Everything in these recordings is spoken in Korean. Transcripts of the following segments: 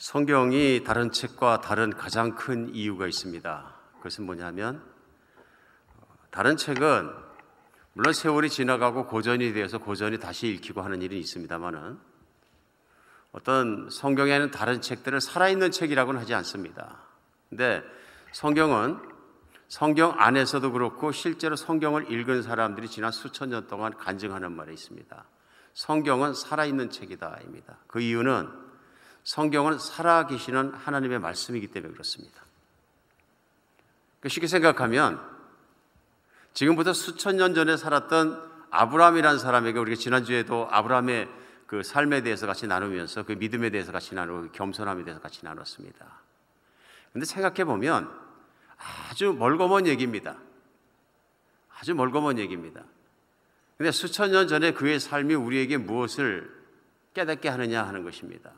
성경이 다른 책과 다른 가장 큰 이유가 있습니다. 그것은 뭐냐면 다른 책은 물론 세월이 지나가고 고전이 되어서 고전이 다시 읽히고 하는 일은 있습니다만은 어떤 성경에는 다른 책들을 살아있는 책이라고는 하지 않습니다. 근데 성경은 성경 안에서도 그렇고 실제로 성경을 읽은 사람들이 지난 수천 년 동안 간증하는 말이 있습니다. 성경은 살아있는 책이다입니다. 그 이유는 성경은 살아계시는 하나님의 말씀이기 때문에 그렇습니다. 쉽게 생각하면 지금부터 수천 년 전에 살았던 아브라함이라는 사람에게 우리가 지난주에도 아브라함의 그 삶에 대해서 같이 나누면서 그 믿음에 대해서 같이 나누고 겸손함에 대해서 같이 나눴습니다. 그런데 생각해 보면 아주 멀고 먼 얘기입니다. 아주 멀고 먼 얘기입니다. 그런데 수천 년 전에 그의 삶이 우리에게 무엇을 깨닫게 하느냐 하는 것입니다.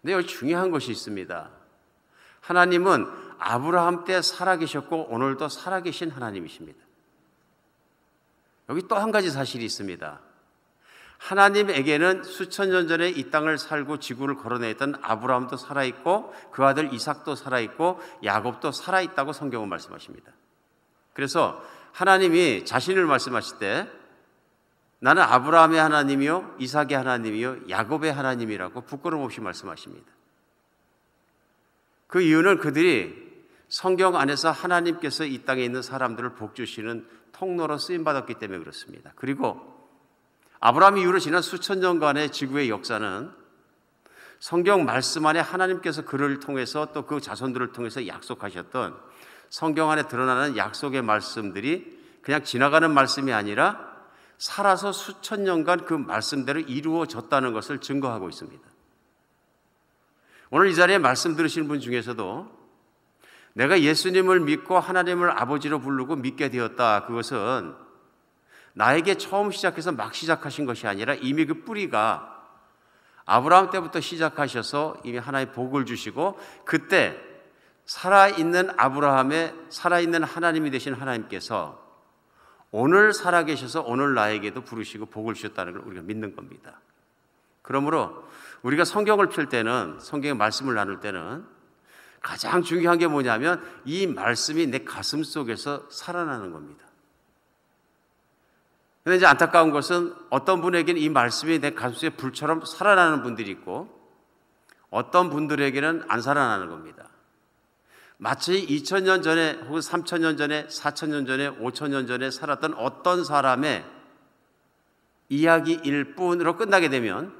근데 여기 중요한 것이 있습니다. 하나님은 아브라함 때 살아계셨고 오늘도 살아계신 하나님이십니다. 여기 또 한 가지 사실이 있습니다. 하나님에게는 수천 년 전에 이 땅을 살고 지구를 걸어냈던 아브라함도 살아있고 그 아들 이삭도 살아있고 야곱도 살아있다고 성경은 말씀하십니다. 그래서 하나님이 자신을 말씀하실 때 나는 아브라함의 하나님이요 이삭의 하나님이요 야곱의 하나님이라고 부끄럼 없이 말씀하십니다. 그 이유는 그들이 성경 안에서 하나님께서 이 땅에 있는 사람들을 복주시는 통로로 쓰임받았기 때문에 그렇습니다. 그리고 아브라함 이후로 지난 수천 년간의 지구의 역사는 성경 말씀 안에 하나님께서 그를 통해서 또 그 자손들을 통해서 약속하셨던 성경 안에 드러나는 약속의 말씀들이 그냥 지나가는 말씀이 아니라 살아서 수천 년간 그 말씀대로 이루어졌다는 것을 증거하고 있습니다. 오늘 이 자리에 말씀 들으시는 분 중에서도 내가 예수님을 믿고 하나님을 아버지로 부르고 믿게 되었다. 그것은 나에게 처음 시작해서 막 시작하신 것이 아니라 이미 그 뿌리가 아브라함 때부터 시작하셔서 이미 하나의 복을 주시고 그때 살아있는 아브라함의 살아있는 하나님이 되신 하나님께서 오늘 살아계셔서 오늘 나에게도 부르시고 복을 주셨다는 걸 우리가 믿는 겁니다. 그러므로 우리가 성경을 펼 때는 성경의 말씀을 나눌 때는 가장 중요한 게 뭐냐면 이 말씀이 내 가슴 속에서 살아나는 겁니다. 그런데 이제 안타까운 것은 어떤 분에게는 이 말씀이 내 가슴속에 불처럼 살아나는 분들이 있고 어떤 분들에게는 안 살아나는 겁니다. 마치 2000년 전에 혹은 3000년 전에 4000년 전에 5000년 전에 살았던 어떤 사람의 이야기일 뿐으로 끝나게 되면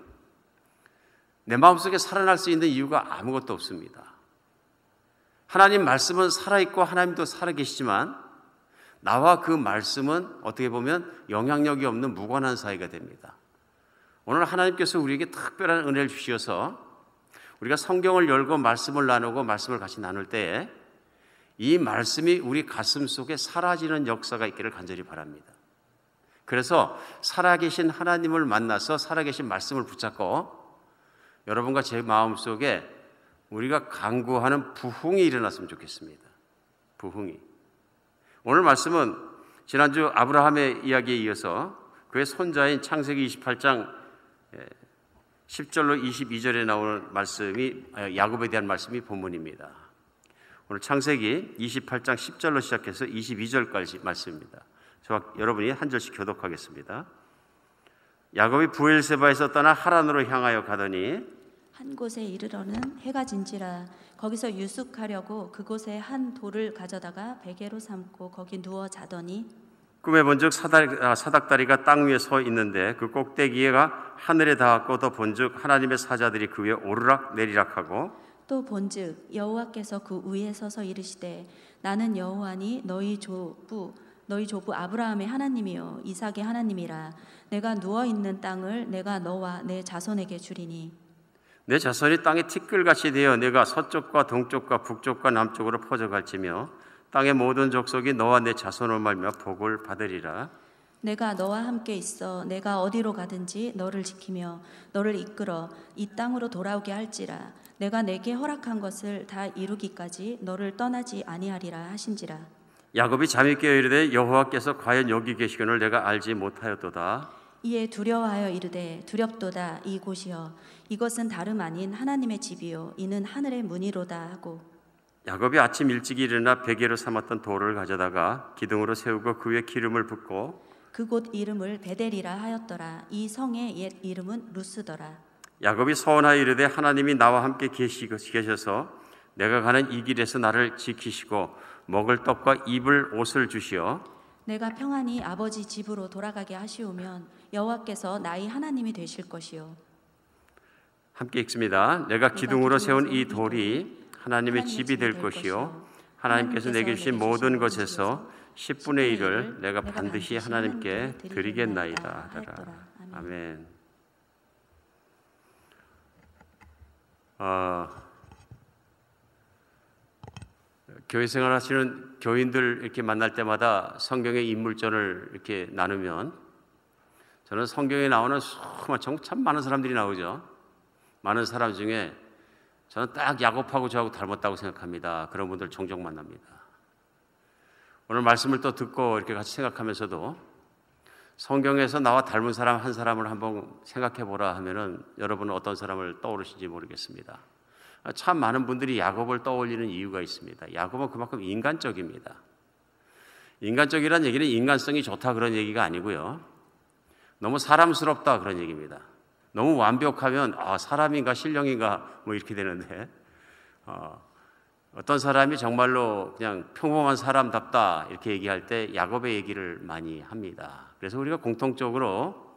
내 마음속에 살아날 수 있는 이유가 아무것도 없습니다. 하나님 말씀은 살아있고 하나님도 살아계시지만 나와 그 말씀은 어떻게 보면 영향력이 없는 무관한 사이가 됩니다. 오늘 하나님께서 우리에게 특별한 은혜를 주셔서 우리가 성경을 열고 말씀을 나누고 말씀을 같이 나눌 때에 이 말씀이 우리 가슴 속에 사라지는 역사가 있기를 간절히 바랍니다. 그래서 살아계신 하나님을 만나서 살아계신 말씀을 붙잡고 여러분과 제 마음속에 우리가 간구하는 부흥이 일어났으면 좋겠습니다. 부흥이. 오늘 말씀은 지난주 아브라함의 이야기에 이어서 그의 손자인 창세기 28장 10절로 22절에 나오는 말씀이 야곱에 대한 말씀이 본문입니다. 오늘 창세기 28장 10절로 시작해서 22절까지 말씀입니다. 저와 여러분이 한 절씩 교독하겠습니다. 야곱이 부엘세바에서 떠나 하란으로 향하여 가더니 한 곳에 이르러는 해가 진지라 거기서 유숙하려고 그곳에 한 돌을 가져다가 베개로 삼고 거기 누워 자더니 꿈에 본즉 사닥다리가 땅 위에 서 있는데 그 꼭대기가 하늘에 닿았고 또 본즉 하나님의 사자들이 그 위에 오르락 내리락하고 또 본즉 여호와께서 그 위에 서서 이르시되 나는 여호와니 너희 조부 아브라함의 하나님이요 이삭의 하나님이라 내가 누워 있는 땅을 내가 너와 내 자손에게 주리니 내 자손이 땅의 티끌같이 되어 내가 서쪽과 동쪽과 북쪽과 남쪽으로 퍼져갈지며 땅의 모든 족속이 너와 내 자손을 말미암아 복을 받으리라. 내가 너와 함께 있어 내가 어디로 가든지 너를 지키며 너를 이끌어 이 땅으로 돌아오게 할지라 내가 내게 허락한 것을 다 이루기까지 너를 떠나지 아니하리라 하신지라. 야곱이 잠이 깨어 이르되 여호와께서 과연 여기 계시거늘 내가 알지 못하였도다. 이에 두려워하여 이르되 두렵도다 이 곳이여 이것은 다름 아닌 하나님의 집이요 이는 하늘의 문이로다 하고 야곱이 아침 일찍 일어나 베개로 삼았던 돌을 가져다가 기둥으로 세우고 그 위에 기름을 붓고 그곳 이름을 베델이라 하였더라. 이 성의 옛 이름은 루스더라. 야곱이 소원하여 이르되 하나님이 나와 함께 계셔서 내가 가는 이 길에서 나를 지키시고 먹을 떡과 입을 옷을 주시어 내가 평안히 아버지 집으로 돌아가게 하시오면 여호와께서 나의 하나님이 되실 것이요 함께 읽습니다. 내가 기둥으로 세운 이 돌이 하나님의 집이 될 것이요 하나님께서 내게 주신 모든 것에서 10분의 1을 내가 반드시 하나님께 드리겠나이다 하더라. 아멘. 교회 생활하시는 교인들 이렇게 만날 때마다 성경의 인물전을 이렇게 나누면 저는 성경에 나오는 참 많은 사람들이 나오죠. 많은 사람 중에 저는 딱 야곱하고 저하고 닮았다고 생각합니다. 그런 분들 종종 만납니다. 오늘 말씀을 또 듣고 이렇게 같이 생각하면서도 성경에서 나와 닮은 사람 한 사람을 한번 생각해 보라 하면은 여러분은 어떤 사람을 떠오르실지 모르겠습니다. 참 많은 분들이 야곱을 떠올리는 이유가 있습니다. 야곱은 그만큼 인간적입니다. 인간적이란 얘기는 인간성이 좋다 그런 얘기가 아니고요. 너무 사람스럽다 그런 얘기입니다. 너무 완벽하면 사람인가 신령인가 뭐 이렇게 되는데 어떤 사람이 정말로 그냥 평범한 사람답다 이렇게 얘기할 때 야곱의 얘기를 많이 합니다. 그래서 우리가 공통적으로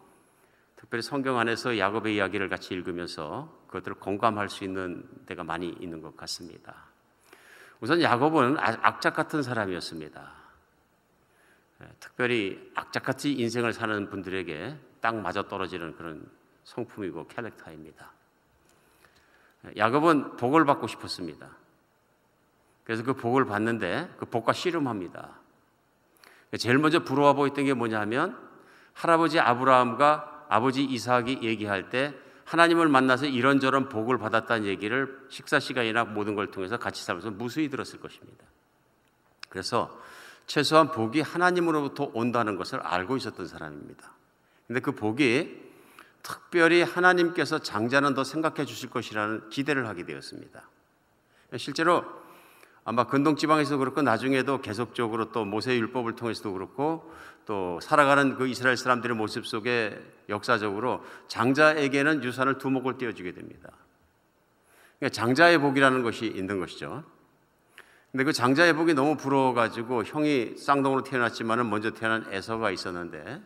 특별히 성경 안에서 야곱의 이야기를 같이 읽으면서 그것들을 공감할 수 있는 데가 많이 있는 것 같습니다. 우선 야곱은 악착 같은 사람이었습니다. 특별히 악착같이 인생을 사는 분들에게 딱 맞아떨어지는 그런 성품이고 캐릭터입니다. 야곱은 복을 받고 싶었습니다. 그래서 그 복을 받는데 그 복과 씨름합니다. 제일 먼저 부러워 보였던 게 뭐냐 하면 할아버지 아브라함과 아버지 이삭이 얘기할 때 하나님을 만나서 이런저런 복을 받았다는 얘기를 식사 시간이나 모든 걸 통해서 같이 살면서 무수히 들었을 것입니다. 그래서 최소한 복이 하나님으로부터 온다는 것을 알고 있었던 사람입니다. 그런데 그 복이 특별히 하나님께서 장자는 더 생각해 주실 것이라는 기대를 하게 되었습니다. 실제로 아마 근동지방에서 그렇고 나중에도 계속적으로 또 모세율법을 통해서도 그렇고 또 살아가는 그 이스라엘 사람들의 모습 속에 역사적으로 장자에게는 유산을 두목을 띄워주게 됩니다. 그러니까 장자의 복이라는 것이 있는 것이죠. 근데 그 장자의 복이 너무 부러워가지고 형이 쌍둥이로 태어났지만은 먼저 태어난 에서가 있었는데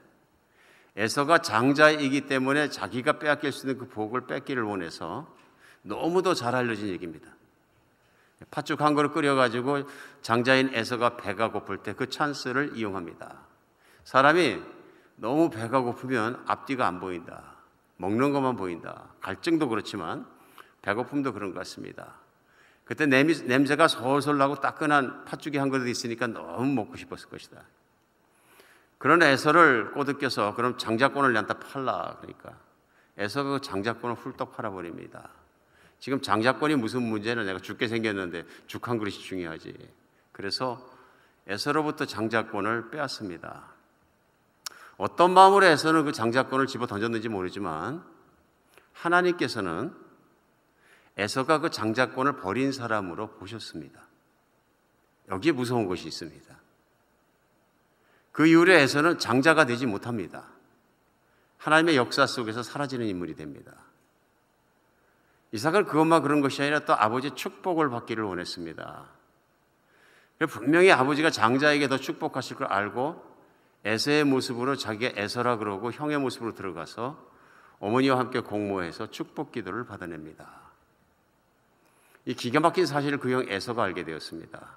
에서가 장자이기 때문에 자기가 빼앗길 수 있는 그 복을 뺏기를 원해서 너무도 잘 알려진 얘기입니다. 팥죽 한 그릇 끓여가지고 장자인 에서가 배가 고플 때 그 찬스를 이용합니다. 사람이 너무 배가 고프면 앞뒤가 안 보인다. 먹는 것만 보인다. 갈증도 그렇지만 배고픔도 그런 것 같습니다. 그때 냄새가 솔솔 나고 따끈한 팥죽이 한 그릇 있으니까 너무 먹고 싶었을 것이다. 그런 에서를 꼬드겨서 그럼 장자권을 내한테 팔라. 그러니까 에서가 그 장자권을 훌떡 팔아버립니다. 지금 장자권이 무슨 문제는 내가 죽게 생겼는데 죽 한 그릇이 중요하지. 그래서 에서로부터 장자권을 빼앗습니다. 어떤 마음으로 에서는 그 장자권을 집어 던졌는지 모르지만 하나님께서는 에서가 그 장자권을 버린 사람으로 보셨습니다. 여기에 무서운 것이 있습니다. 그 이후로 에서는 장자가 되지 못합니다. 하나님의 역사 속에서 사라지는 인물이 됩니다. 이삭은 그것만 그런 것이 아니라 또 아버지의 축복을 받기를 원했습니다. 분명히 아버지가 장자에게 더 축복하실 걸 알고 에서의 모습으로 자기가 에서라 그러고 형의 모습으로 들어가서 어머니와 함께 공모해서 축복 기도를 받아냅니다. 이 기가 막힌 사실을 그 형 에서가 알게 되었습니다.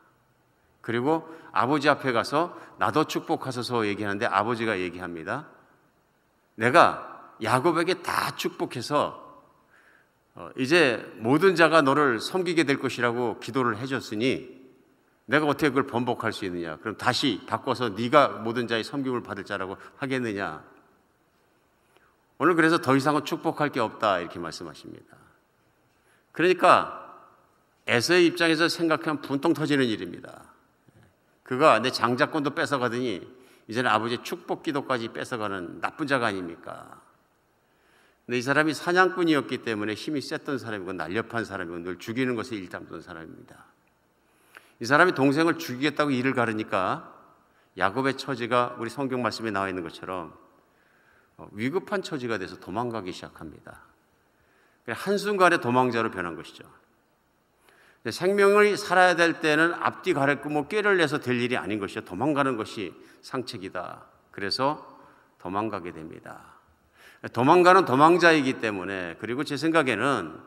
그리고 아버지 앞에 가서 나도 축복하소서 얘기하는데 아버지가 얘기합니다. 내가 야곱에게 다 축복해서 이제 모든 자가 너를 섬기게 될 것이라고 기도를 해줬으니 내가 어떻게 그걸 번복할 수 있느냐? 그럼 다시 바꿔서 네가 모든 자의 섬김을 받을 자라고 하겠느냐? 오늘 그래서 더 이상은 축복할 게 없다 이렇게 말씀하십니다. 그러니까 에서의 입장에서 생각하면 분통 터지는 일입니다. 그가 내 장자권도 뺏어가더니 이제는 아버지의 축복 기도까지 뺏어가는 나쁜 자가 아닙니까? 근데 이 사람이 사냥꾼이었기 때문에 힘이 셌던 사람이고 날렵한 사람이고 늘 죽이는 것에 일담던 사람입니다. 이 사람이 동생을 죽이겠다고 이를 가르니까 야곱의 처지가 우리 성경 말씀에 나와 있는 것처럼 위급한 처지가 돼서 도망가기 시작합니다. 한순간에 도망자로 변한 것이죠. 생명을 살아야 될 때는 앞뒤 가리고 꾀를 내서 될 일이 아닌 것이죠. 도망가는 것이 상책이다. 그래서 도망가게 됩니다. 도망가는 도망자이기 때문에, 그리고 제 생각에는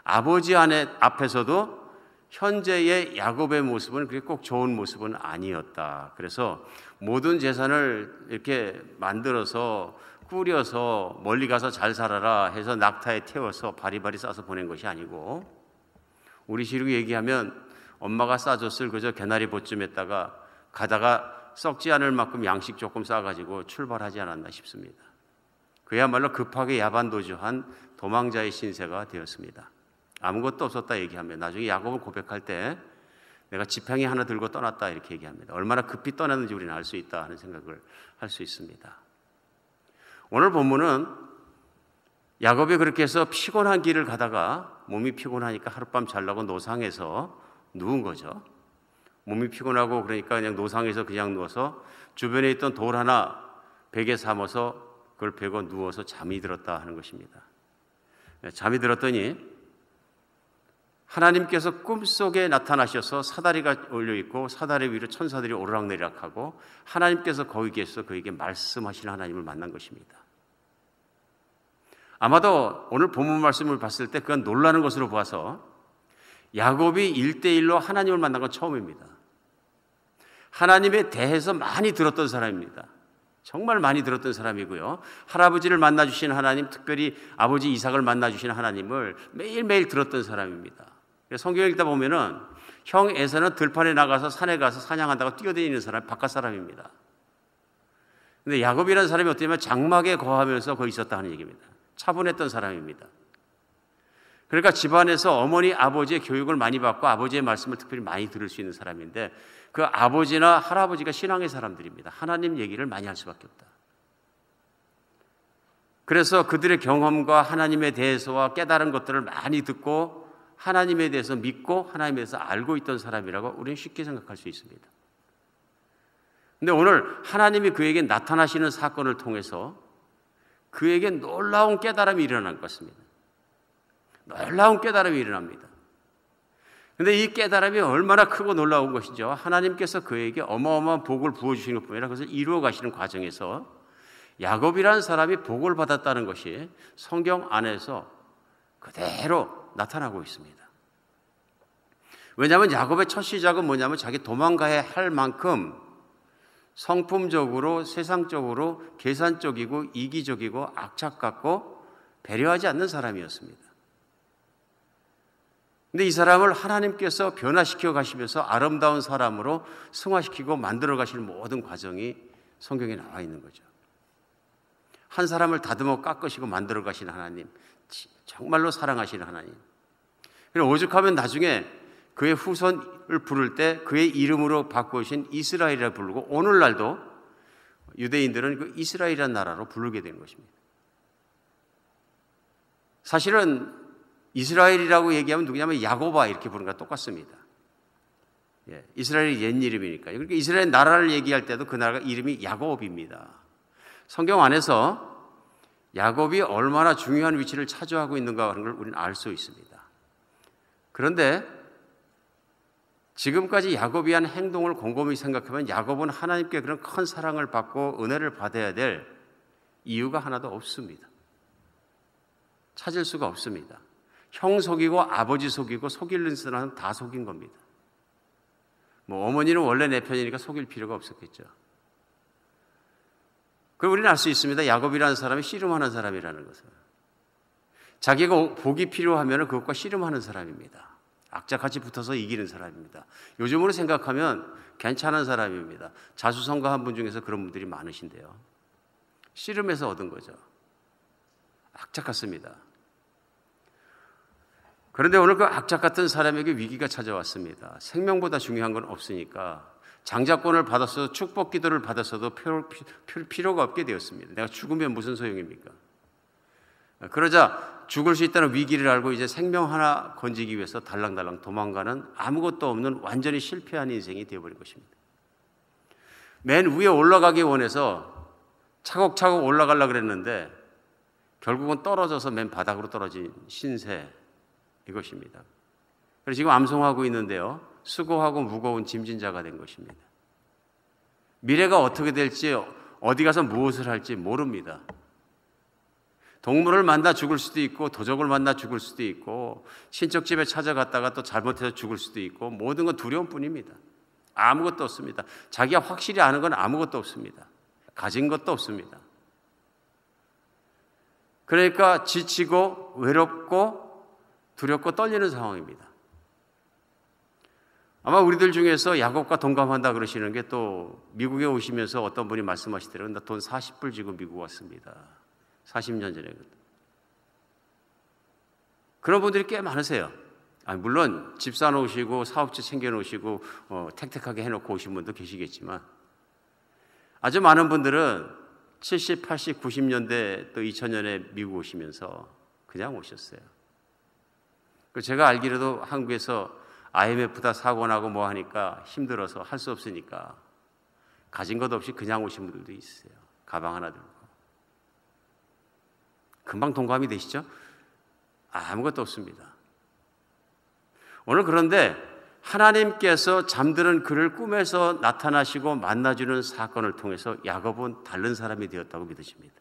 아버지 앞에서도 현재의 야곱의 모습은 그렇게 꼭 좋은 모습은 아니었다. 그래서 모든 재산을 이렇게 만들어서 꾸려서 멀리 가서 잘 살아라 해서 낙타에 태워서 바리바리 싸서 보낸 것이 아니고, 우리 시로 얘기하면 엄마가 싸줬을 그저 개나리 보쯤에다가 가다가 썩지 않을 만큼 양식 조금 싸가지고 출발하지 않았나 싶습니다. 그야말로 급하게 야반도주한 도망자의 신세가 되었습니다. 아무것도 없었다 얘기하면 나중에 야곱을 고백할 때 내가 지팡이 하나 들고 떠났다 이렇게 얘기합니다. 얼마나 급히 떠났는지 우리는 알 수 있다 하는 생각을 할 수 있습니다. 오늘 본문은 야곱이 그렇게 해서 피곤한 길을 가다가 몸이 피곤하니까 하룻밤 자려고 노상에서 누운 거죠. 몸이 피곤하고 그러니까 그냥 노상에서 그냥 누워서 주변에 있던 돌 하나 베개 삼아서 그걸 베고 누워서 잠이 들었다 하는 것입니다. 잠이 들었더니 하나님께서 꿈속에 나타나셔서 사다리가 올려있고 사다리 위로 천사들이 오르락내리락하고 하나님께서 거기 계셔서 그에게 말씀하시는 하나님을 만난 것입니다. 아마도 오늘 본문 말씀을 봤을 때 그건 놀라는 것으로 보아서 야곱이 1대1로 하나님을 만난 건 처음입니다. 하나님에 대해서 많이 들었던 사람입니다. 정말 많이 들었던 사람이고요. 할아버지를 만나주신 하나님, 특별히 아버지 이삭을 만나주신 하나님을 매일매일 들었던 사람입니다. 성경 읽다 보면은 형 에서는 들판에 나가서 산에 가서 사냥한다고 뛰어다니는 사람, 바깥 사람입니다. 근데 야곱이라는 사람이 어떻게 보면 장막에 거하면서 거기 있었다 하는 얘기입니다. 차분했던 사람입니다. 그러니까 집안에서 어머니, 아버지의 교육을 많이 받고 아버지의 말씀을 특별히 많이 들을 수 있는 사람인데, 그 아버지나 할아버지가 신앙의 사람들입니다. 하나님 얘기를 많이 할 수밖에 없다. 그래서 그들의 경험과 하나님에 대해서와 깨달은 것들을 많이 듣고 하나님에 대해서 믿고 하나님에 대해서 알고 있던 사람이라고 우리는 쉽게 생각할 수 있습니다. 근데 오늘 하나님이 그에게 나타나시는 사건을 통해서 그에게 놀라운 깨달음이 일어날 것 같습니다. 놀라운 깨달음이 일어납니다. 근데 이 깨달음이 얼마나 크고 놀라운 것인지요. 하나님께서 그에게 어마어마한 복을 부어주시는 것뿐 아니라 그것을 이루어 가시는 과정에서 야곱이라는 사람이 복을 받았다는 것이 성경 안에서 그대로 나타나고 있습니다. 왜냐하면 야곱의 첫 시작은 뭐냐면 자기 도망가야 할 만큼 성품적으로 세상적으로 계산적이고 이기적이고 악착 같고 배려하지 않는 사람이었습니다. 근데 이 사람을 하나님께서 변화시켜 가시면서 아름다운 사람으로 승화시키고 만들어 가시는 모든 과정이 성경에 나와 있는 거죠. 한 사람을 다듬어 깎으시고 만들어 가시는 하나님, 정말로 사랑하시는 하나님. 그리고 오죽하면 나중에 그의 후손을 부를 때 그의 이름으로 바꾸신 이스라엘이라 부르고 오늘날도 유대인들은 그 이스라엘이라는 나라로 부르게 된 것입니다. 사실은 이스라엘이라고 얘기하면 누구냐면 야고바 이렇게 부르는 거랑 똑같습니다. 예, 이스라엘이 옛 이름이니까요. 그러니까 이스라엘 나라를 얘기할 때도 그 나라가 이름이 야곱입니다. 성경 안에서 야곱이 얼마나 중요한 위치를 차지하고 있는가 하는 걸 우리는 알 수 있습니다. 그런데 지금까지 야곱이 한 행동을 곰곰이 생각하면 야곱은 하나님께 그런 큰 사랑을 받고 은혜를 받아야 될 이유가 하나도 없습니다. 찾을 수가 없습니다. 형 속이고 아버지 속이고 속이는 사람은 다 속인 겁니다. 어머니는 원래 내 편이니까 속일 필요가 없었겠죠. 그럼 우리는 알 수 있습니다. 야곱이라는 사람이 씨름하는 사람이라는 것을. 자기가 복이 필요하면 그것과 씨름하는 사람입니다. 악착같이 붙어서 이기는 사람입니다. 요즘으로 생각하면 괜찮은 사람입니다. 자수성가 한 분 중에서 그런 분들이 많으신데요. 씨름해서 얻은 거죠. 악착 같습니다. 그런데 오늘 그 악착 같은 사람에게 위기가 찾아왔습니다. 생명보다 중요한 건 없으니까 장자권을 받았어도 축복 기도를 받았어도 필요가 없게 되었습니다. 내가 죽으면 무슨 소용입니까? 그러자 죽을 수 있다는 위기를 알고 이제 생명 하나 건지기 위해서 달랑달랑 도망가는 아무것도 없는 완전히 실패한 인생이 되어버린 것입니다. 맨 위에 올라가기 원해서 차곡차곡 올라가려고 그랬는데 결국은 떨어져서 맨 바닥으로 떨어진 신세, 이것입니다. 그래서 지금 암송하고 있는데요, 수고하고 무거운 짐진자가 된 것입니다. 미래가 어떻게 될지, 어디 가서 무엇을 할지 모릅니다. 동물을 만나 죽을 수도 있고 도적을 만나 죽을 수도 있고 친척집에 찾아갔다가 또 잘못해서 죽을 수도 있고, 모든 건 두려움뿐입니다. 아무것도 없습니다. 자기가 확실히 아는 건 아무것도 없습니다. 가진 것도 없습니다. 그러니까 지치고 외롭고 두렵고 떨리는 상황입니다. 아마 우리들 중에서 야곱과 동감한다 그러시는 게, 또 미국에 오시면서 어떤 분이 말씀하시더라고요. 나 돈 40불 지고 미국 왔습니다. 40년 전에. 그런 분들이 꽤 많으세요. 물론 집 사놓으시고 사업체 챙겨놓으시고 택택하게 해놓고 오신 분도 계시겠지만, 아주 많은 분들은 70, 80, 90년대 또 2000년에 미국 오시면서 그냥 오셨어요. 제가 알기로도 한국에서 IMF 다 사고 나고 뭐 하니까 힘들어서 할 수 없으니까 가진 것 없이 그냥 오신 분들도 있어요. 가방 하나 들고. 금방 동감이 되시죠? 아무것도 없습니다. 오늘 그런데 하나님께서 잠드는 그를 꿈에서 나타나시고 만나주는 사건을 통해서 야곱은 다른 사람이 되었다고 믿으십니다.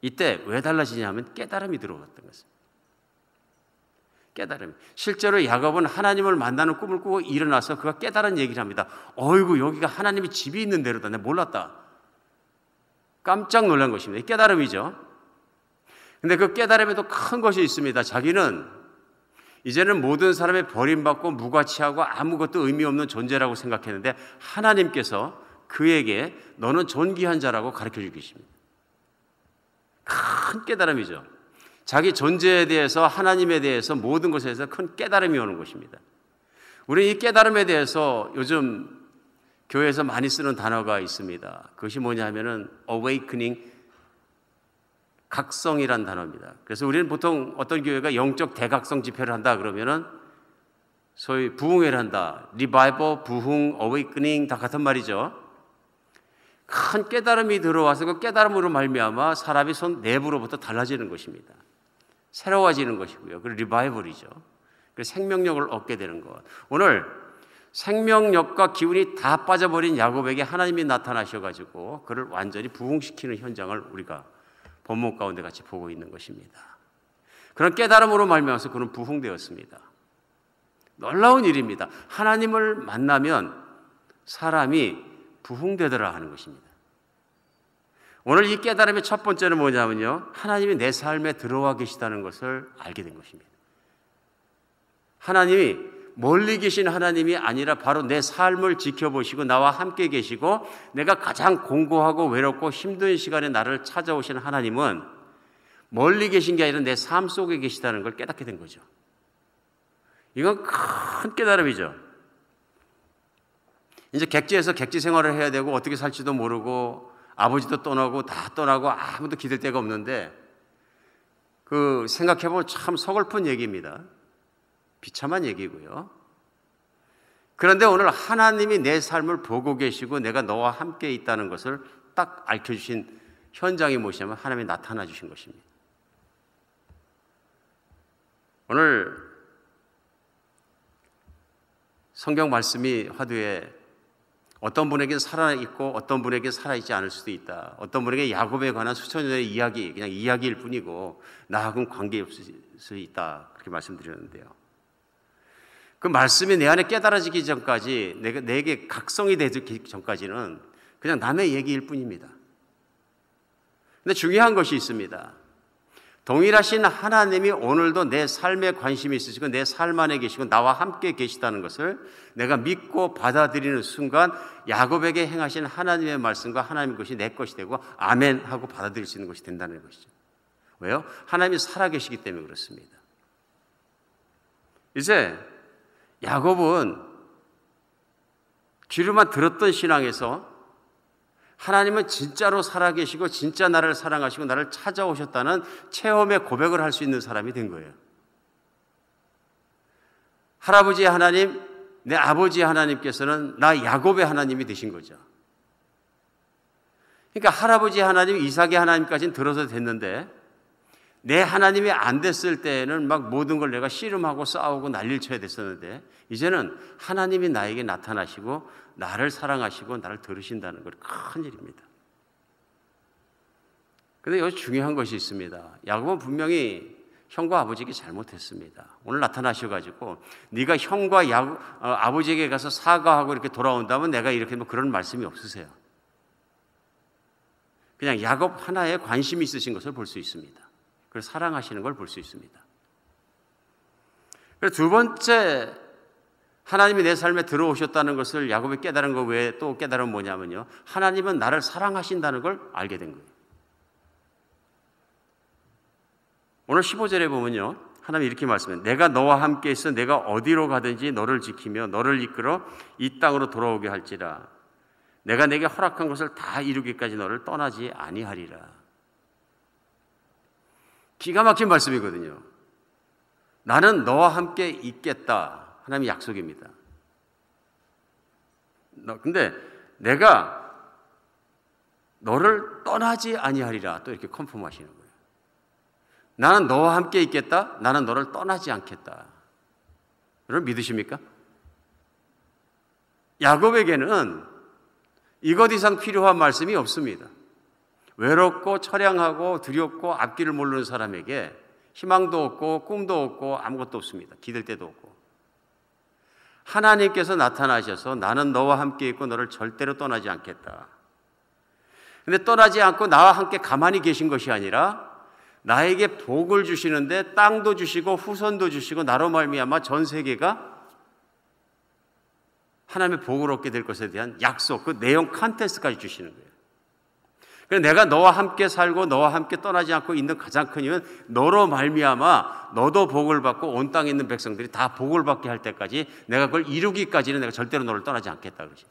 이때 왜 달라지냐면 깨달음이 들어왔던 것입니다. 깨달음. 실제로 야곱은 하나님을 만나는 꿈을 꾸고 일어나서 그가 깨달은 얘기를 합니다. 어이구, 여기가 하나님의 집이 있는 데로다. 내가 몰랐다. 깜짝 놀란 것입니다. 이 깨달음이죠. 근데 그 깨달음에도 큰 것이 있습니다. 자기는 이제는 모든 사람에 버림받고 무가치하고 아무것도 의미 없는 존재라고 생각했는데, 하나님께서 그에게 너는 존귀한 자라고 가르쳐주고 계십니다. 큰 깨달음이죠. 자기 존재에 대해서, 하나님에 대해서, 모든 것에 대해서 큰 깨달음이 오는 것입니다. 우리 이 깨달음에 대해서 요즘 교회에서 많이 쓰는 단어가 있습니다. 그것이 뭐냐면은 awakening, 각성이란 단어입니다. 그래서 우리는 보통 어떤 교회가 영적 대각성 집회를 한다 그러면은 소위 부흥회를 한다, 리바이벌, 부흥, 어웨이크닝 다 같은 말이죠. 큰 깨달음이 들어와서 그 깨달음으로 말미암아 사람이 손 내부로부터 달라지는 것입니다. 새로워지는 것이고요. 그 리바이벌이죠. 그 생명력을 얻게 되는 것. 오늘 생명력과 기운이 다 빠져버린 야곱에게 하나님이 나타나셔가지고 그를 완전히 부흥시키는 현장을 우리가 본문 가운데 같이 보고 있는 것입니다. 그런 깨달음으로 말미암아서 그는 부흥되었습니다. 놀라운 일입니다. 하나님을 만나면 사람이 부흥되더라 하는 것입니다. 오늘 이 깨달음의 첫 번째는 뭐냐면요, 하나님이 내 삶에 들어와 계시다는 것을 알게 된 것입니다. 하나님이 멀리 계신 하나님이 아니라 바로 내 삶을 지켜보시고 나와 함께 계시고, 내가 가장 공고하고 외롭고 힘든 시간에 나를 찾아오신 하나님은 멀리 계신 게 아니라 내 삶 속에 계시다는 걸 깨닫게 된 거죠. 이건 큰 깨달음이죠. 이제 객지에서 객지 생활을 해야 되고 어떻게 살지도 모르고 아버지도 떠나고 다 떠나고 아무도 기댈 데가 없는데, 그 생각해보면 참 서글픈 얘기입니다. 비참한 얘기고요. 그런데 오늘 하나님이 내 삶을 보고 계시고 내가 너와 함께 있다는 것을 딱 알려주신 현장이 무엇이냐면 하나님이 나타나 주신 것입니다. 오늘 성경 말씀이 화두에 어떤 분에게는 살아있고 어떤 분에게는 살아있지 않을 수도 있다. 어떤 분에게 야곱에 관한 수천 년의 이야기, 그냥 이야기일 뿐이고 나하고는 관계없을 수 있다. 그렇게 말씀드렸는데요. 그 말씀이 내 안에 깨달아지기 전까지, 내게 각성이 되기 전까지는 그냥 남의 얘기일 뿐입니다. 근데 중요한 것이 있습니다. 동일하신 하나님이 오늘도 내 삶에 관심이 있으시고 내 삶 안에 계시고 나와 함께 계시다는 것을 내가 믿고 받아들이는 순간 야곱에게 행하신 하나님의 말씀과 하나님의 것이 내 것이 되고 아멘 하고 받아들일 수 있는 것이 된다는 것이죠. 왜요? 하나님이 살아계시기 때문에 그렇습니다. 이제 야곱은 귀로만 들었던 신앙에서 하나님은 진짜로 살아계시고 진짜 나를 사랑하시고 나를 찾아오셨다는 체험의 고백을 할 수 있는 사람이 된 거예요. 할아버지 하나님, 내 아버지 하나님께서는 나 야곱의 하나님이 되신 거죠. 그러니까 할아버지 하나님, 이삭의 하나님까지는 들어서 됐는데 내 하나님이 안 됐을 때에는 막 모든 걸 내가 씨름하고 싸우고 난리를 쳐야 됐었는데 이제는 하나님이 나에게 나타나시고 나를 사랑하시고 나를 들으신다는 건 큰 일입니다. 그런데 여기 중요한 것이 있습니다. 야곱은 분명히 형과 아버지에게 잘못했습니다. 오늘 나타나셔가지고 네가 형과 아버지에게 가서 사과하고 이렇게 돌아온다면 내가 이렇게 뭐 그런 말씀이 없으세요. 그냥 야곱 하나에 관심이 있으신 것을 볼 수 있습니다. 그래서 사랑하시는 걸 볼 수 있습니다. 그리고 두 번째, 하나님이 내 삶에 들어오셨다는 것을 야곱이 깨달은 것 외에 또 깨달은 뭐냐면요, 하나님은 나를 사랑하신다는 걸 알게 된 거예요. 오늘 15절에 보면요, 하나님이 이렇게 말씀해요. 내가 너와 함께 있어 내가 어디로 가든지 너를 지키며 너를 이끌어 이 땅으로 돌아오게 할지라. 내가 내게 허락한 것을 다 이루기까지 너를 떠나지 아니하리라. 기가 막힌 말씀이거든요. 나는 너와 함께 있겠다. 하나님의 약속입니다. 근데 내가 너를 떠나지 아니하리라. 또 이렇게 컨펌하시는 거예요. 나는 너와 함께 있겠다. 나는 너를 떠나지 않겠다. 여러분 믿으십니까? 야곱에게는 이것 이상 필요한 말씀이 없습니다. 외롭고 처량하고 두렵고 앞길을 모르는 사람에게 희망도 없고 꿈도 없고 아무것도 없습니다. 기댈 데도 없고. 하나님께서 나타나셔서 나는 너와 함께 있고 너를 절대로 떠나지 않겠다. 근데 떠나지 않고 나와 함께 가만히 계신 것이 아니라 나에게 복을 주시는데 땅도 주시고 후손도 주시고 나로 말미암아 전 세계가 하나님의 복을 얻게 될 것에 대한 약속, 그 내용 컨텐츠까지 주시는 거예요. 그래서 내가 너와 함께 살고 너와 함께 떠나지 않고 있는 가장 큰 이유는 너로 말미암아 너도 복을 받고 온 땅에 있는 백성들이 다 복을 받게 할 때까지 내가 그걸 이루기까지는 내가 절대로 너를 떠나지 않겠다 그러죠.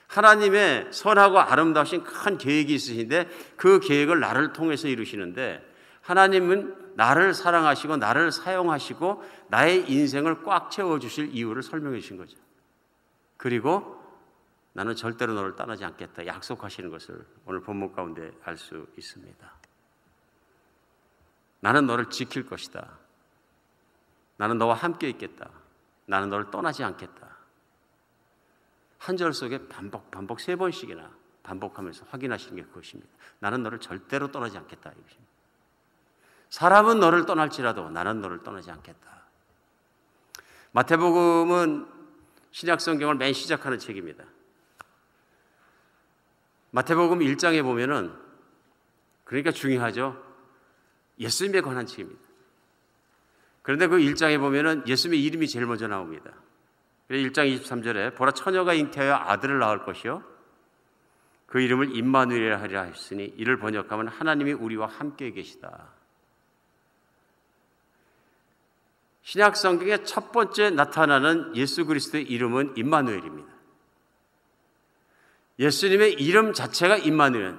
하나님의 선하고 아름다우신 큰 계획이 있으신데 그 계획을 나를 통해서 이루시는데 하나님은 나를 사랑하시고 나를 사용하시고 나의 인생을 꽉 채워주실 이유를 설명해 주신 거죠. 그리고 나는 절대로 너를 떠나지 않겠다 약속하시는 것을 오늘 본문 가운데 알 수 있습니다. 나는 너를 지킬 것이다. 나는 너와 함께 있겠다. 나는 너를 떠나지 않겠다. 한 절 속에 반복 3번씩이나 반복하면서 확인하시는 게 그것입니다. 나는 너를 절대로 떠나지 않겠다 이것입니다. 사람은 너를 떠날지라도 나는 너를 떠나지 않겠다. 마태복음은 신약 성경을 맨 시작하는 책입니다. 마태복음 1장에 보면은 그러니까 중요하죠. 예수님에 관한 책입니다. 그런데 그 1장에 보면은 예수님의 이름이 제일 먼저 나옵니다. 그래서 1장 23절에 보라 처녀가 잉태하여 아들을 낳을 것이요 그 이름을 임마누엘이라 하리라 했으니 이를 번역하면 하나님이 우리와 함께 계시다. 신약 성경의 첫 번째 나타나는 예수 그리스도의 이름은 임마누엘입니다. 예수님의 이름 자체가 임마누엘,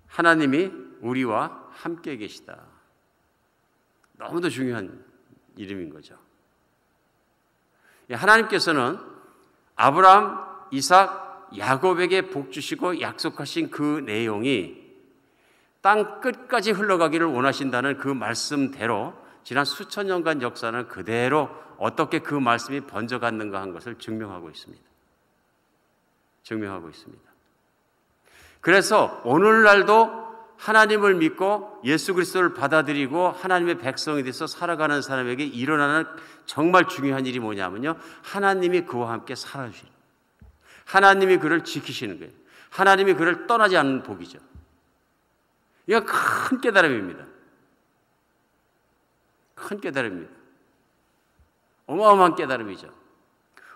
하나님이 우리와 함께 계시다. 너무도 중요한 이름인 거죠. 하나님께서는 아브라함, 이삭, 야곱에게 복 주시고 약속하신 그 내용이 땅 끝까지 흘러가기를 원하신다는 그 말씀대로 지난 수천 년간 역사는 그대로 어떻게 그 말씀이 번져갔는가 한 것을 증명하고 있습니다. 그래서 오늘날도 하나님을 믿고 예수 그리스도를 받아들이고 하나님의 백성이 돼서 살아가는 사람에게 일어나는 정말 중요한 일이 뭐냐면요, 하나님이 그와 함께 살아주시는 거예요. 하나님이 그를 지키시는 거예요. 하나님이 그를 떠나지 않는 복이죠. 이거 큰 깨달음입니다. 큰 깨달음입니다. 어마어마한 깨달음이죠.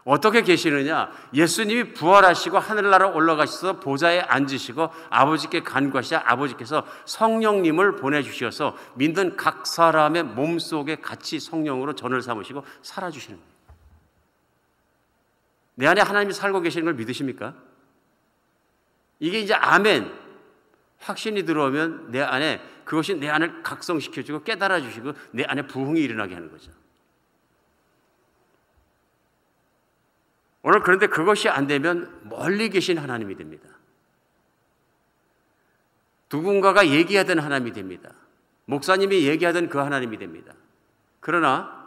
어떻게 계시느냐? 예수님이 부활하시고 하늘나라 올라가셔서 보좌에 앉으시고 아버지께 간구하시자 아버지께서 성령님을 보내주셔서 믿는 각 사람의 몸속에 같이 성령으로 전을 삼으시고 살아주시는 거예요. 내 안에 하나님이 살고 계시는 걸 믿으십니까? 이게 이제 아멘, 확신이 들어오면 내 안에 그것이 내 안을 각성시켜주고 깨달아주시고 내 안에 부흥이 일어나게 하는 거죠. 오늘 그런데 그것이 안 되면 멀리 계신 하나님이 됩니다. 누군가가 얘기하던 하나님이 됩니다. 목사님이 얘기하던 그 하나님이 됩니다. 그러나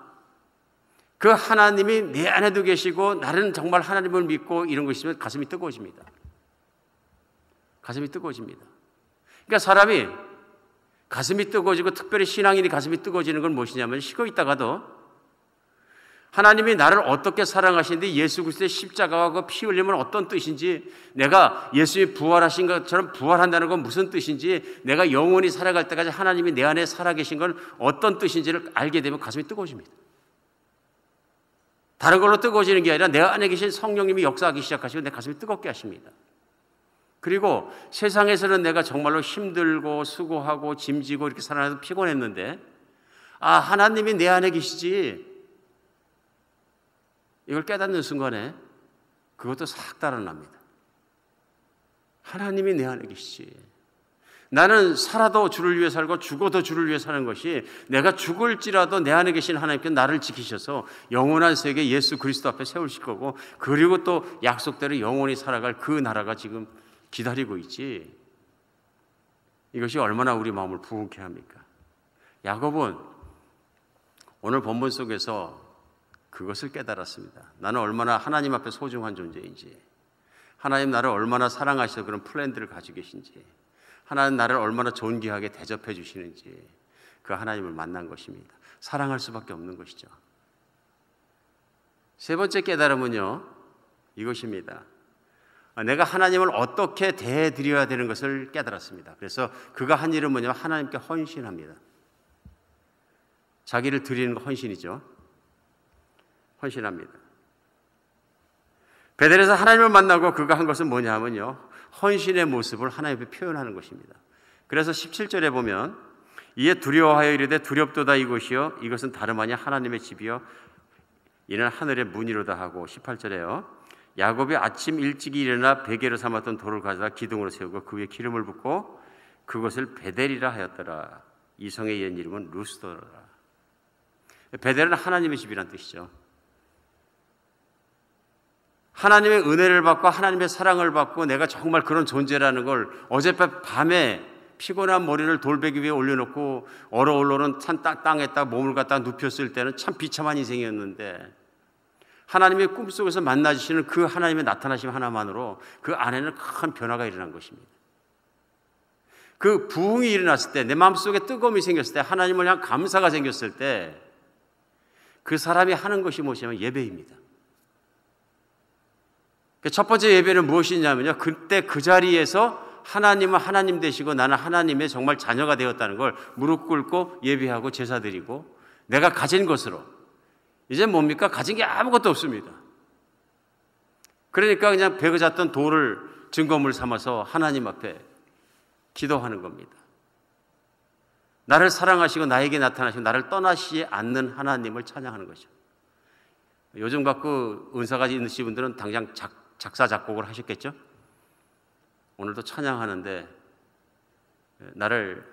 그 하나님이 내 안에도 계시고 나는 정말 하나님을 믿고 이런 것이면 가슴이 뜨거워집니다. 가슴이 뜨거워집니다. 그러니까 사람이 가슴이 뜨거워지고 특별히 신앙인이 가슴이 뜨거워지는 건 무엇이냐면 쉬고 있다가도 하나님이 나를 어떻게 사랑하시는데 예수 그리스도의 십자가와 그 피 흘림은 어떤 뜻인지, 내가 예수님이 부활하신 것처럼 부활한다는 건 무슨 뜻인지, 내가 영원히 살아갈 때까지 하나님이 내 안에 살아계신 건 어떤 뜻인지를 알게 되면 가슴이 뜨거워집니다. 다른 걸로 뜨거워지는 게 아니라 내 안에 계신 성령님이 역사하기 시작하시고 내 가슴이 뜨겁게 하십니다. 그리고 세상에서는 내가 정말로 힘들고 수고하고 짐지고 이렇게 살아나서 피곤했는데, 아, 하나님이 내 안에 계시지, 이걸 깨닫는 순간에 그것도 싹 달아납니다. 하나님이 내 안에 계시지. 나는 살아도 주를 위해 살고 죽어도 주를 위해 사는 것이, 내가 죽을지라도 내 안에 계신 하나님께 나를 지키셔서 영원한 세계 예수 그리스도 앞에 세우실 거고, 그리고 또 약속대로 영원히 살아갈 그 나라가 지금 기다리고 있지. 이것이 얼마나 우리 마음을 부흥케 합니까? 야곱은 오늘 본문 속에서 그것을 깨달았습니다. 나는 얼마나 하나님 앞에 소중한 존재인지, 하나님 나를 얼마나 사랑하셔서 그런 플랜들을 가지고 계신지, 하나님 나를 얼마나 존귀하게 대접해 주시는지, 그 하나님을 만난 것입니다. 사랑할 수밖에 없는 것이죠. 세 번째 깨달음은요, 이것입니다. 내가 하나님을 어떻게 대해드려야 되는 것을 깨달았습니다. 그래서 그가 한 일은 뭐냐면 하나님께 헌신합니다. 자기를 드리는 거 헌신이죠. 헌신합니다. 베델에서 하나님을 만나고 그가 한 것은 뭐냐면요, 헌신의 모습을 하나님 앞에 표현하는 것입니다. 그래서 17절에 보면 이에 두려워하여 이르되 두렵도다 이곳이요 이것은 다름 아니야 하나님의 집이요 이는 하늘의 문이로다 하고, 18절에요 야곱이 아침 일찍이 일어나 베개로 삼았던 돌을 가져다 기둥으로 세우고 그 위에 기름을 붓고 그것을 베델이라 하였더라. 이 성의 옛 이름은 루스더라. 베델은 하나님의 집이란 뜻이죠. 하나님의 은혜를 받고 하나님의 사랑을 받고 내가 정말 그런 존재라는 걸, 어젯밤에 피곤한 머리를 돌베개 위에 올려놓고 얼어올르는 찬 땅에다 몸을 갖다 눕혔을 때는 참 비참한 인생이었는데, 하나님의 꿈속에서 만나주시는 그 하나님의 나타나심 하나만으로 그 안에는 큰 변화가 일어난 것입니다. 그 부흥이 일어났을 때, 내 마음속에 뜨거움이 생겼을 때, 하나님을 향한 감사가 생겼을 때, 그 사람이 하는 것이 무엇이냐면 예배입니다. 첫 번째 예배는 무엇이냐면요, 그때 그 자리에서 하나님은 하나님 되시고 나는 하나님의 정말 자녀가 되었다는 걸 무릎 꿇고 예배하고 제사 드리고, 내가 가진 것으로, 이제 뭡니까? 가진 게 아무것도 없습니다. 그러니까 그냥 베어 잤던 돌을 증거물 삼아서 하나님 앞에 기도하는 겁니다. 나를 사랑하시고 나에게 나타나시고 나를 떠나시지 않는 하나님을 찬양하는 거죠. 요즘 갖고 은사가 있으신 분들은 당장 작사 작곡을 하셨겠죠? 오늘도 찬양하는데 나를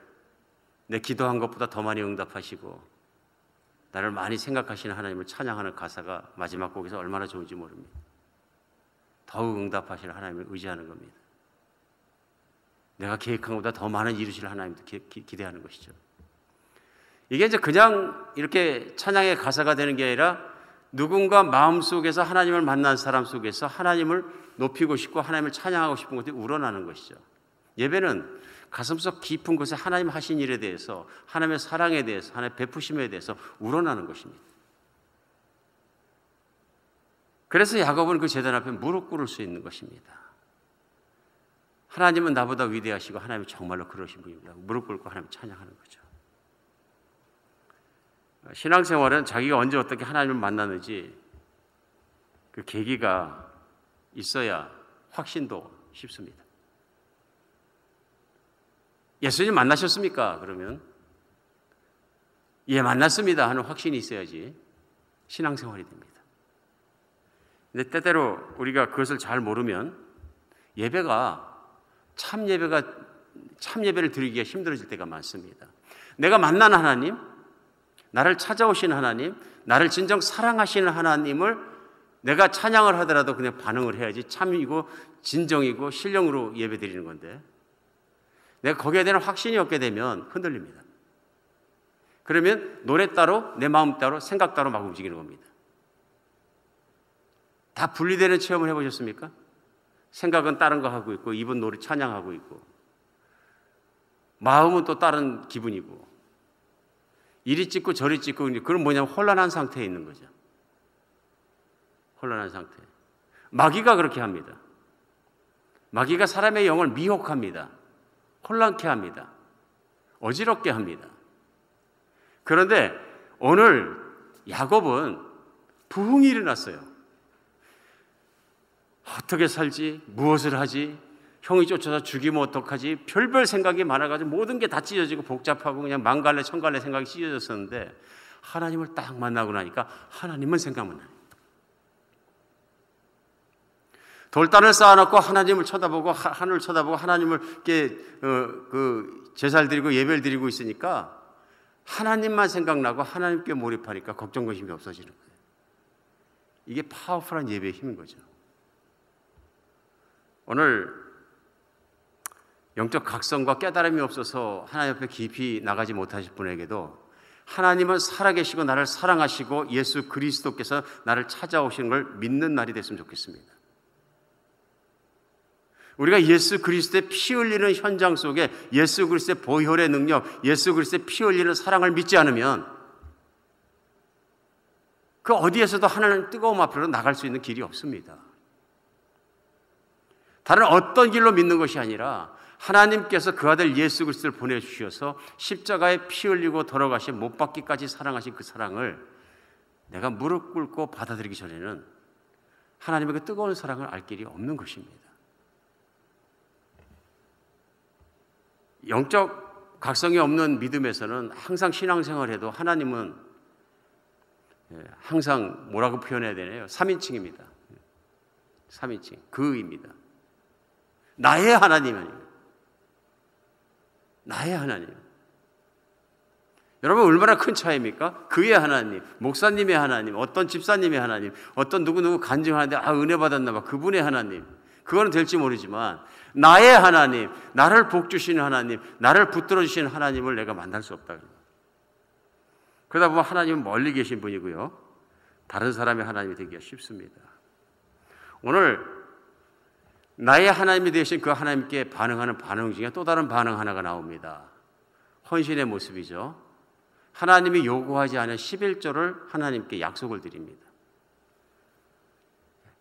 내 기도한 것보다 더 많이 응답하시고 나를 많이 생각하시는 하나님을 찬양하는 가사가 마지막 곡에서 얼마나 좋은지 모릅니다. 더욱 응답하시는 하나님을 의지하는 겁니다. 내가 계획한 것보다 더 많은 이루실 하나님도 기대하는 것이죠. 이게 이제 그냥 이렇게 찬양의 가사가 되는 게 아니라 누군가 마음속에서 하나님을 만난 사람 속에서 하나님을 높이고 싶고 하나님을 찬양하고 싶은 것들이 우러나는 것이죠. 예배는 가슴속 깊은 곳에 하나님 하신 일에 대해서, 하나님의 사랑에 대해서, 하나님의 베푸심에 대해서 우러나는 것입니다. 그래서 야곱은 그 제단 앞에 무릎 꿇을 수 있는 것입니다. 하나님은 나보다 위대하시고 하나님은 정말로 그러신 분입니다. 무릎 꿇고 하나님 찬양하는 거죠. 신앙생활은 자기가 언제 어떻게 하나님을 만나는지 그 계기가 있어야 확신도 쉽습니다. 예수님 만나셨습니까? 그러면 예, 만났습니다 하는 확신이 있어야지 신앙생활이 됩니다. 근데 때때로 우리가 그것을 잘 모르면 참 예배를 드리기가 힘들어질 때가 많습니다. 내가 만난 하나님, 나를 찾아오신 하나님, 나를 진정 사랑하시는 하나님을 내가 찬양을 하더라도 그냥 반응을 해야지 참이고 진정이고 신령으로 예배 드리는 건데, 내가 거기에 대한 확신이 없게 되면 흔들립니다. 그러면 노래 따로, 내 마음 따로, 생각 따로 막 움직이는 겁니다. 다 분리되는 체험을 해보셨습니까? 생각은 다른 거 하고 있고, 입은 노래 찬양하고 있고, 마음은 또 다른 기분이고, 이리 찢고 저리 찢고, 그건 뭐냐면 혼란한 상태에 있는 거죠. 혼란한 상태. 마귀가 그렇게 합니다. 마귀가 사람의 영을 미혹합니다. 혼란케 합니다. 어지럽게 합니다. 그런데 오늘 야곱은 부흥이 일어났어요. 어떻게 살지? 무엇을 하지? 형이 쫓아서 죽이면 어떡하지? 별별 생각이 많아가지고 모든 게 다 찢어지고 복잡하고 그냥 만갈래 천갈래 생각이 찢어졌었는데, 하나님을 딱 만나고 나니까 하나님은 생각만 나요. 돌단을 쌓아놓고 하나님을 쳐다보고 하늘을 쳐다보고 하나님을 이렇게 제사를 드리고 예배를 드리고 있으니까 하나님만 생각나고 하나님께 몰입하니까 걱정 근심이 없어지는 거예요. 이게 파워풀한 예배의 힘인 거죠. 오늘 영적 각성과 깨달음이 없어서 하나님 앞에 깊이 나가지 못하실 분에게도 하나님은 살아계시고 나를 사랑하시고 예수 그리스도께서 나를 찾아오시는 걸 믿는 날이 됐으면 좋겠습니다. 우리가 예수 그리스도의 피 흘리는 현장 속에 예수 그리스도의 보혈의 능력, 예수 그리스도의 피 흘리는 사랑을 믿지 않으면 그 어디에서도 하나님 뜨거움 앞으로 나갈 수 있는 길이 없습니다. 다른 어떤 길로 믿는 것이 아니라 하나님께서 그 아들 예수 그리스도를 보내주셔서 십자가에 피 흘리고 돌아가신 못 박기까지 사랑하신 그 사랑을 내가 무릎 꿇고 받아들이기 전에는 하나님의 그 뜨거운 사랑을 알 길이 없는 것입니다. 영적 각성이 없는 믿음에서는 항상 신앙생활을 해도 하나님은 항상 뭐라고 표현해야 되나요? 3인칭입니다. 3인칭, 그입니다. 나의 하나님 아니에요. 나의 하나님. 여러분 얼마나 큰 차이입니까? 그의 하나님, 목사님의 하나님, 어떤 집사님의 하나님, 어떤 누구 간증하는데 은혜 받았나 봐, 그분의 하나님. 그거는 될지 모르지만 나의 하나님, 나를 복주시는 하나님, 나를 붙들어 주시는 하나님을 내가 만날 수 없다. 그러다 보면 하나님은 멀리 계신 분이고요, 다른 사람의 하나님이 되기가 쉽습니다. 오늘 나의 하나님이 되신 그 하나님께 반응하는 반응 중에 또 다른 반응 하나가 나옵니다. 헌신의 모습이죠. 하나님이 요구하지 않은 11조를 하나님께 약속을 드립니다.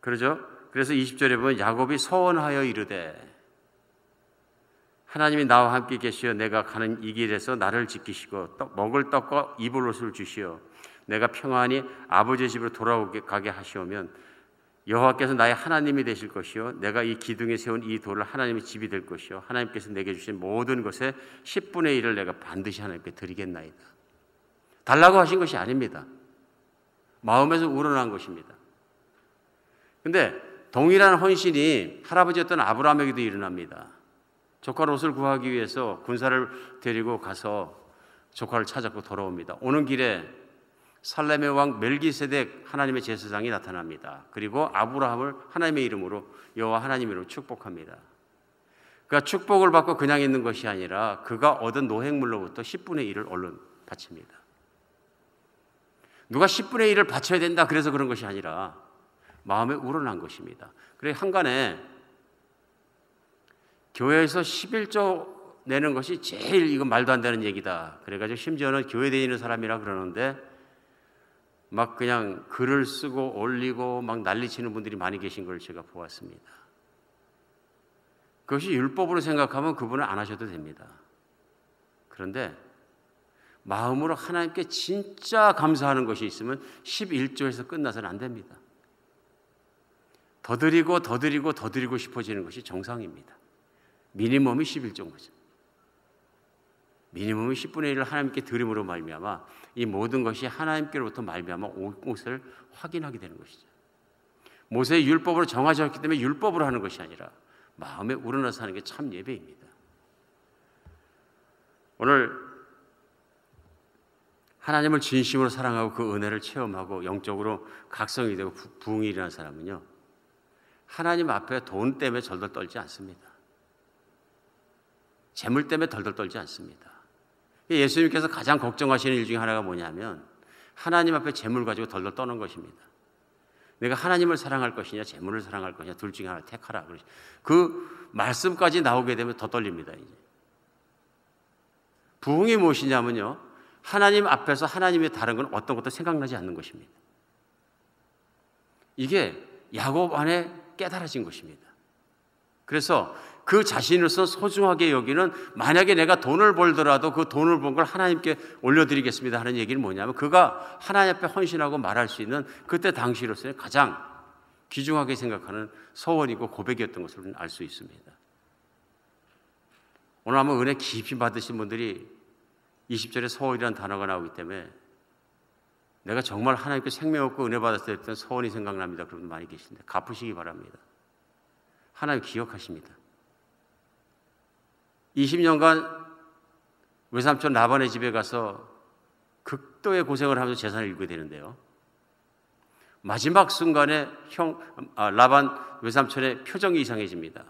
그러죠? 그래서 20절에 보면 야곱이 서원하여 이르되, 하나님이 나와 함께 계시어 내가 가는 이 길에서 나를 지키시고 먹을 떡과 입을 옷을 주시어 내가 평안히 아버지의 집으로 돌아가게 하시오면 여호와께서 나의 하나님이 되실 것이요 내가 이 기둥에 세운 이 돌을 하나님의 집이 될 것이요 하나님께서 내게 주신 모든 것의 10분의 1을 내가 반드시 하나님께 드리겠나이다. 달라고 하신 것이 아닙니다. 마음에서 우러난 것입니다. 근데 동일한 헌신이 할아버지였던 아브라함에게도 일어납니다. 조카 롯을 구하기 위해서 군사를 데리고 가서 조카를 찾았고 돌아옵니다. 오는 길에 살렘의 왕 멜기세덱 하나님의 제사장이 나타납니다. 그리고 아브라함을 하나님의 이름으로, 여호와 하나님 이름으로 축복합니다. 그가 축복을 받고 그냥 있는 것이 아니라 그가 얻은 노획물로부터 10분의 1을 얼른 바칩니다. 누가 10분의 1을 바쳐야 된다 그래서 그런 것이 아니라 마음에 우러난 것입니다. 그래 한간에 교회에서 11조 내는 것이 제일 이건 말도 안 되는 얘기다. 그래가지고 심지어는 교회 다니는 사람이라 그러는데 막 그냥 글을 쓰고 올리고 막 난리치는 분들이 많이 계신 걸 제가 보았습니다. 그것이 율법으로 생각하면 그분은 안 하셔도 됩니다. 그런데 마음으로 하나님께 진짜 감사하는 것이 있으면 11조에서 끝나서는 안 됩니다. 더 드리고 더 드리고 더 드리고 싶어지는 것이 정상입니다. 미니멈이 11조인 거죠. 미니멈이 10분의 1을 하나님께 드림으로 말미암아 이 모든 것이 하나님께로부터 말미암아 온 것을 확인하게 되는 것이죠. 모세의 율법으로 정하셨기 때문에 율법으로 하는 것이 아니라 마음에 우러나서 하는 게 참 예배입니다. 오늘 하나님을 진심으로 사랑하고 그 은혜를 체험하고 영적으로 각성이 되고 부흥이 일어난 사람은요, 하나님 앞에 돈 때문에 덜덜 떨지 않습니다. 재물 때문에 덜덜 떨지 않습니다. 예수님께서 가장 걱정하시는 일 중에 하나가 뭐냐면 하나님 앞에 재물 가지고 덜덜 떠는 것입니다. 내가 하나님을 사랑할 것이냐 재물을 사랑할 것이냐 둘 중에 하나를 택하라. 그 말씀까지 나오게 되면 더 떨립니다. 이제 부흥이 무엇이냐면요, 하나님 앞에서 하나님의 다른 건 어떤 것도 생각나지 않는 것입니다. 이게 야곱 안에 깨달아진 것입니다. 그래서 그 자신으로서 소중하게 여기는, 만약에 내가 돈을 벌더라도 그 돈을 번 걸 하나님께 올려드리겠습니다 하는 얘기는 뭐냐면, 그가 하나님 앞에 헌신하고 말할 수 있는 그때 당시로서는 가장 귀중하게 생각하는 서원이고 고백이었던 것을 알 수 있습니다. 오늘 아마 은혜 깊이 받으신 분들이 20절에 서원이라는 단어가 나오기 때문에 내가 정말 하나님께 생명 없고 은혜 받았을 때 했던 서원이 생각납니다. 그런 분 많이 계신데 갚으시기 바랍니다. 하나님 기억하십니다. 20년간 외삼촌 라반의 집에 가서 극도의 고생을 하면서 재산을 잃게 되는데요, 마지막 순간에 라반 외삼촌의 표정이 이상해집니다.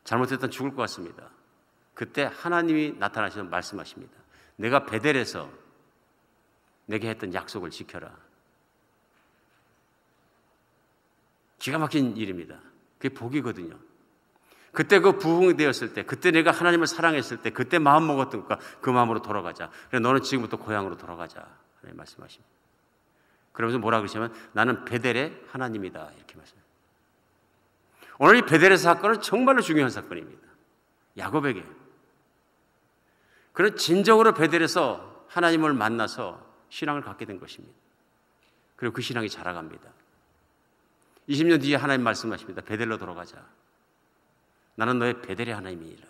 잘못했던 죽을 것 같습니다. 그때 하나님이 나타나셔서 말씀하십니다. 내가 베델에서 내게 했던 약속을 지켜라. 기가 막힌 일입니다. 그게 복이거든요. 그때 그 부흥이 되었을 때, 그때 내가 하나님을 사랑했을 때, 그때 마음 먹었던 것과 그 마음으로 돌아가자. 그래, 너는 지금부터 고향으로 돌아가자. 하나님 말씀하십니다. 그러면서 뭐라 그러시냐면 나는 베델의 하나님이다. 이렇게 말씀합니다. 오늘 이 베델의 사건은 정말로 중요한 사건입니다. 야곱에게. 그런 진정으로 베델에서 하나님을 만나서 신앙을 갖게 된 것입니다. 그리고 그 신앙이 자라갑니다. 20년 뒤에 하나님 말씀하십니다. 베델로 돌아가자. 나는 너의 베델의 하나님이니라.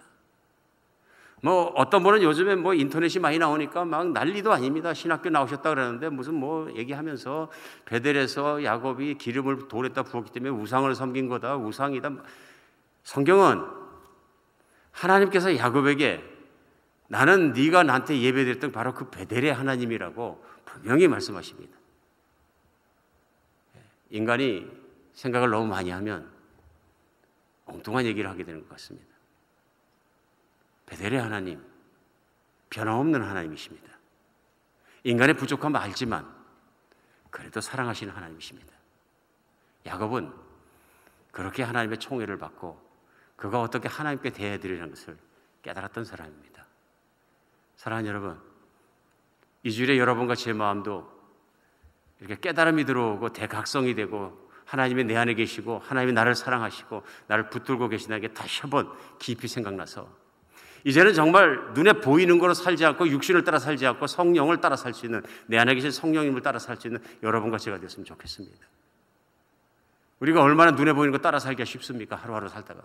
뭐 어떤 분은 요즘에 뭐 인터넷이 많이 나오니까 막 난리도 아닙니다. 신학교 나오셨다 그러는데 무슨 뭐 얘기하면서 베델에서 야곱이 기름을 돌에다 부었기 때문에 우상을 섬긴 거다, 우상이다. 성경은 하나님께서 야곱에게 나는 네가 나한테 예배드렸던 바로 그 베델의 하나님이라고 분명히 말씀하십니다. 인간이 생각을 너무 많이 하면 엉뚱한 얘기를 하게 되는 것 같습니다. 베델의 하나님, 변함없는 하나님이십니다. 인간의 부족함을 알지만 그래도 사랑하시는 하나님이십니다. 야곱은 그렇게 하나님의 총애를 받고 그가 어떻게 하나님께 대해드리는 것을 깨달았던 사람입니다. 사랑하는 여러분, 이 주일에 여러분과 제 마음도 이렇게 깨달음이 들어오고 대각성이 되고 하나님이 내 안에 계시고 하나님이 나를 사랑하시고 나를 붙들고 계시다는 게 다시 한번 깊이 생각나서 이제는 정말 눈에 보이는 거로 살지 않고 육신을 따라 살지 않고 성령을 따라 살 수 있는, 내 안에 계신 성령님을 따라 살 수 있는 여러분과 제가 됐으면 좋겠습니다. 우리가 얼마나 눈에 보이는 거 따라 살기가 쉽습니까? 하루하루 살다가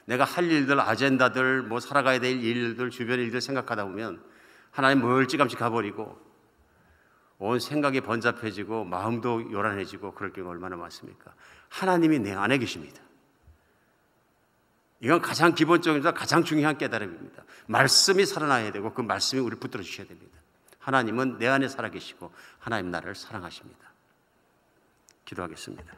내가 할 일들, 아젠다들, 뭐 살아가야 될 일들, 주변 일들 생각하다 보면 하나님 멀찌감치 가버리고 온 생각이 번잡해지고 마음도 요란해지고 그럴 경우가 얼마나 많습니까? 하나님이 내 안에 계십니다. 이건 가장 기본적이자 가장 중요한 깨달음입니다. 말씀이 살아나야 되고 그 말씀이 우리를 붙들어 주셔야 됩니다. 하나님은 내 안에 살아계시고 하나님 나를 사랑하십니다. 기도하겠습니다.